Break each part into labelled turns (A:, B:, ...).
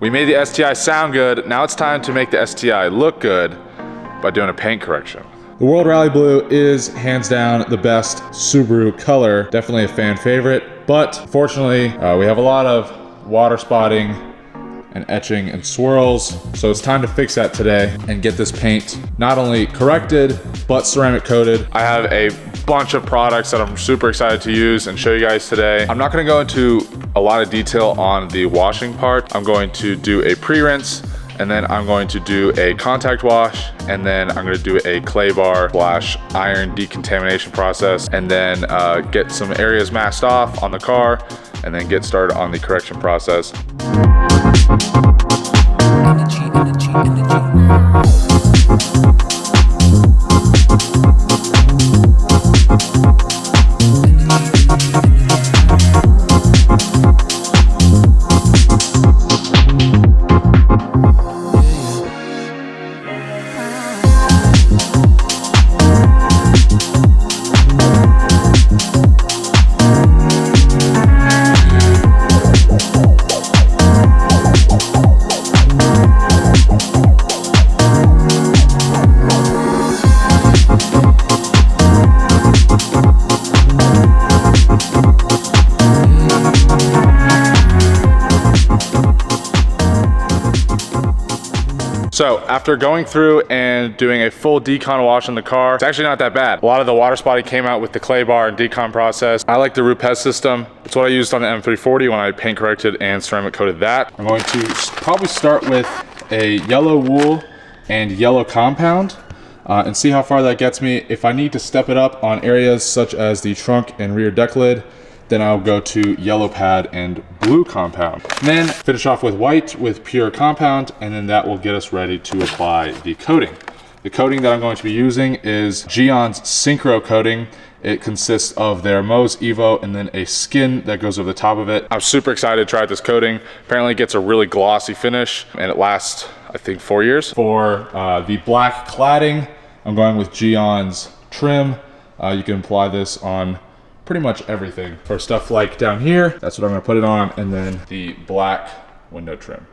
A: We made the STI sound good. Now it's time to make the STI look good by doing a paint correction. The World Rally Blue is hands down the best Subaru color. Definitely a fan favorite, but fortunately we have a lot of water spotting and etching and swirls. So it's time to fix that today and get this paint not only corrected, but ceramic coated. I have a bunch of products that I'm super excited to use and show you guys today. I'm not gonna go into a lot of detail on the washing part. I'm going to do a pre-rinse, and then I'm going to do a contact wash, and then I'm gonna do a clay bar / iron decontamination process, and then get some areas masked off on the car, and then get started on the correction process. So after going through and doing a full decon wash on the car, it's actually not that bad. A lot of the water spotting came out with the clay bar and decon process. I like the Rupes system. It's what I used on the M340 when I paint corrected and ceramic coated that. I'm going to probably start with a yellow wool and yellow compound and see how far that gets me. If I need to step it up on areas such as the trunk and rear deck lid, then I'll go to yellow pad and blue compound. And then finish off with white with pure compound, and then that will get us ready to apply the coating. The coating that I'm going to be using is Gion's Synchro coating. It consists of their Mohs Evo and then a skin that goes over the top of it. I'm super excited to try this coating. Apparently it gets a really glossy finish and it lasts, I think, 4 years. For the black cladding, I'm going with Gion's trim. You can apply this on pretty much everything. For stuff like down here, that's what I'm gonna put it on, and then the black window trim.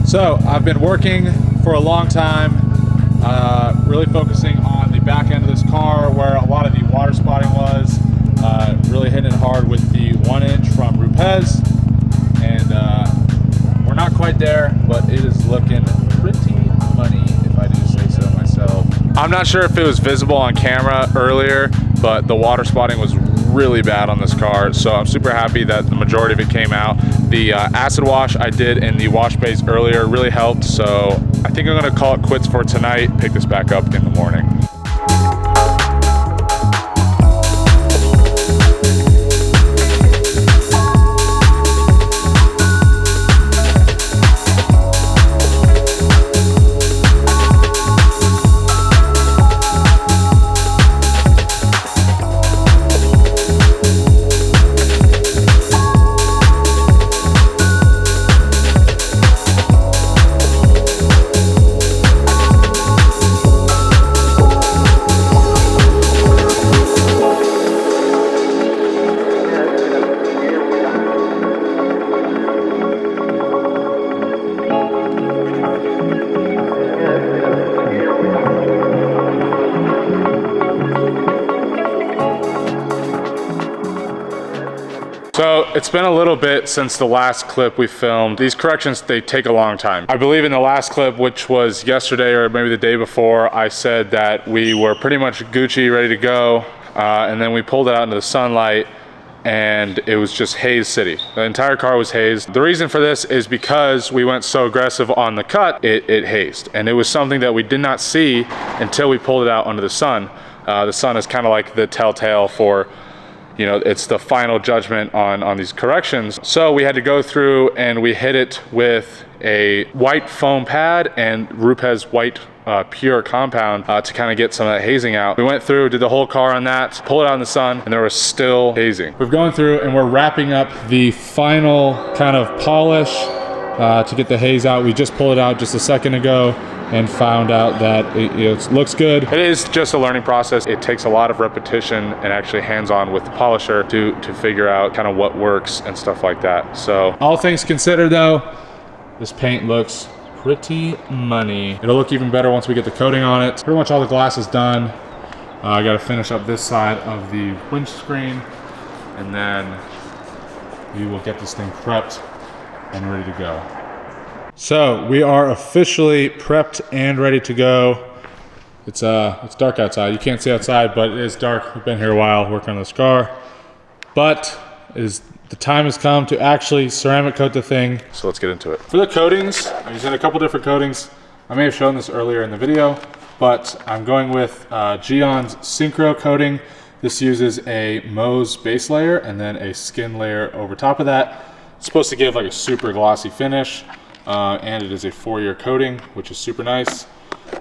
A: So I've been working for a long time, really focusing on the back end of this car where a lot of the water spotting was, really hitting it hard with the 1-inch from Rupes, and we're not quite there, but it is looking pretty money, if I do say so myself. I'm not sure if it was visible on camera earlier, but the water spotting was really bad on this car, so I'm super happy that the majority of it came out. The acid wash I did in the wash bays earlier really helped, so I think I'm gonna call it quits for tonight, pick this back up in the morning. So it's been a little bit since the last clip we filmed. These corrections, they take a long time. I believe in the last clip, which was yesterday or maybe the day before, I said that we were pretty much Gucci, ready to go. And then we pulled it out into the sunlight and it was just haze city. The entire car was hazed. The reason for this is because we went so aggressive on the cut, it hazed. And it was something that we did not see until we pulled it out under the sun. The sun is kind of like the telltale for, you know, it's the final judgment on these corrections. So we had to go through and we hit it with a white foam pad and Rupes white pure compound to kind of get some of that hazing out. We went through, did the whole car on that, pulled it out in the sun, and there was still hazing. We've gone through and we're wrapping up the final kind of polish to get the haze out. We just pulled it out just a second ago and found out that it looks good. It is just a learning process. It takes a lot of repetition and actually hands-on with the polisher to figure out kind of what works and stuff like that. So all things considered though, this paint looks pretty money. It'll look even better once we get the coating on it. Pretty much all the glass is done. I gotta finish up this side of the windscreen and then we will get this thing prepped and ready to go. So we are officially prepped and ready to go. It's dark outside. You can't see outside, but it is dark. We've been here a while working on this car. But the time has come to actually ceramic coat the thing. So let's get into it. For the coatings, I'm using a couple different coatings. I may have shown this earlier in the video, but I'm going with Gion's Synchro coating. This uses a Mohs base layer and then a skin layer over top of that. It's supposed to give like a super glossy finish. And it is a 4-year coating, which is super nice.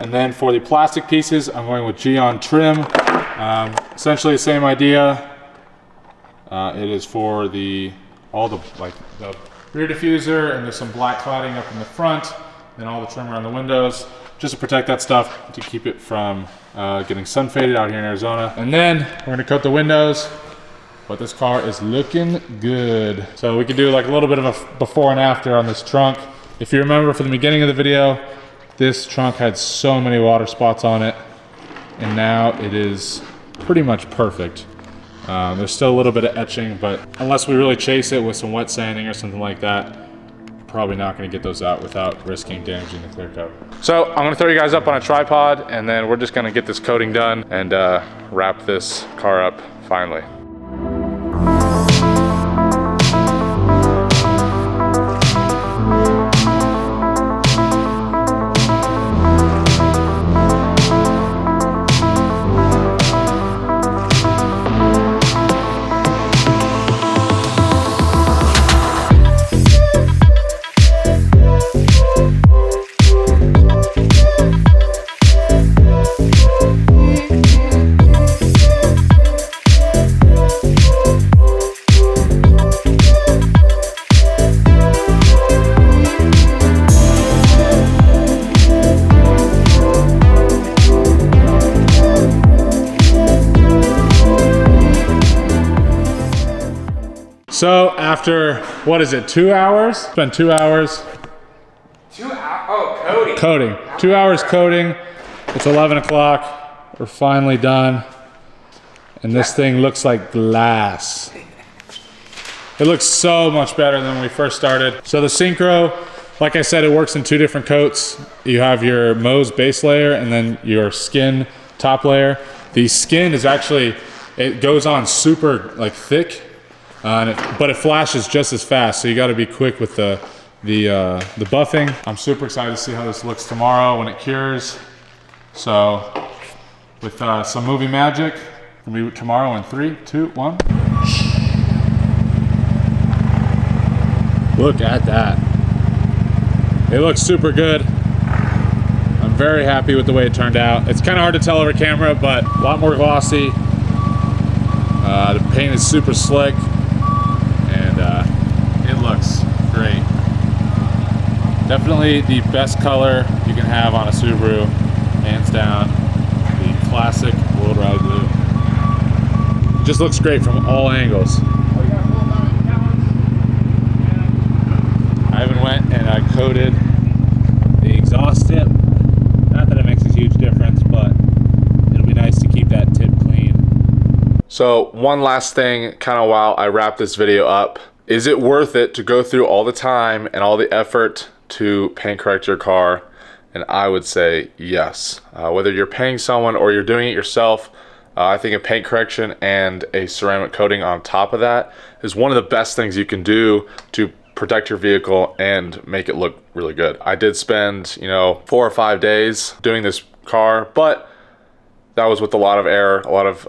A: And then for the plastic pieces, I'm going with Gion Trim. Essentially the same idea. It is for all the rear diffuser, and there's some black cladding up in the front, and all the trim around the windows, just to protect that stuff, to keep it from getting sun faded out here in Arizona. And then we're gonna coat the windows. But this car is looking good. So we can do like a little bit of a before and after on this trunk. If you remember from the beginning of the video, this trunk had so many water spots on it, and now it is pretty much perfect. There's still a little bit of etching, but unless we really chase it with some wet sanding or something like that, probably not gonna get those out without risking damaging the clear coat. So I'm gonna throw you guys up on a tripod, and then we're just gonna get this coating done and wrap this car up finally. So after, what is it, 2 hours? It's been 2 hours.
B: 2 hours? Oh, coating.
A: Coating. 2 hours coating. It's 11 o'clock. We're finally done. And this thing looks like glass. It looks so much better than when we first started. So the Synchro, like I said, it works in 2 different coats. You have your Mohs base layer and then your skin top layer. The skin is actually, it goes on super like thick. But it flashes just as fast, so you got to be quick with the buffing. I'm super excited to see how this looks tomorrow when it cures. So with some movie magic, we'll be tomorrow in 3, 2, 1. Look at that. It looks super good. I'm very happy with the way it turned out. It's kind of hard to tell over camera, but a lot more glossy. The paint is super slick. It looks great. Definitely the best color you can have on a Subaru, hands down. The classic World Rally Blue. Just looks great from all angles. I even went and I coated the exhaust tip. Not that it makes a huge difference, but it'll be nice to keep that tip clean. So one last thing, kind of while I wrap this video up, is it worth it to go through all the time and all the effort to paint correct your car? And I would say yes. Whether you're paying someone or you're doing it yourself, I think a paint correction and a ceramic coating on top of that is one of the best things you can do to protect your vehicle and make it look really good. I did spend, 4 or 5 days doing this car, but that was with a lot of error, a lot of,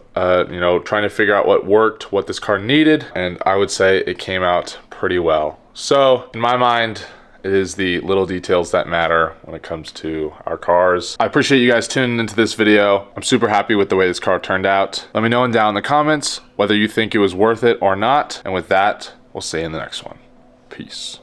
A: trying to figure out what worked, what this car needed, and I would say it came out pretty well. So in my mind, it is the little details that matter when it comes to our cars. I appreciate you guys tuning into this video. I'm super happy with the way this car turned out. Let me know down in the comments whether you think it was worth it or not. And with that, we'll see you in the next one. Peace.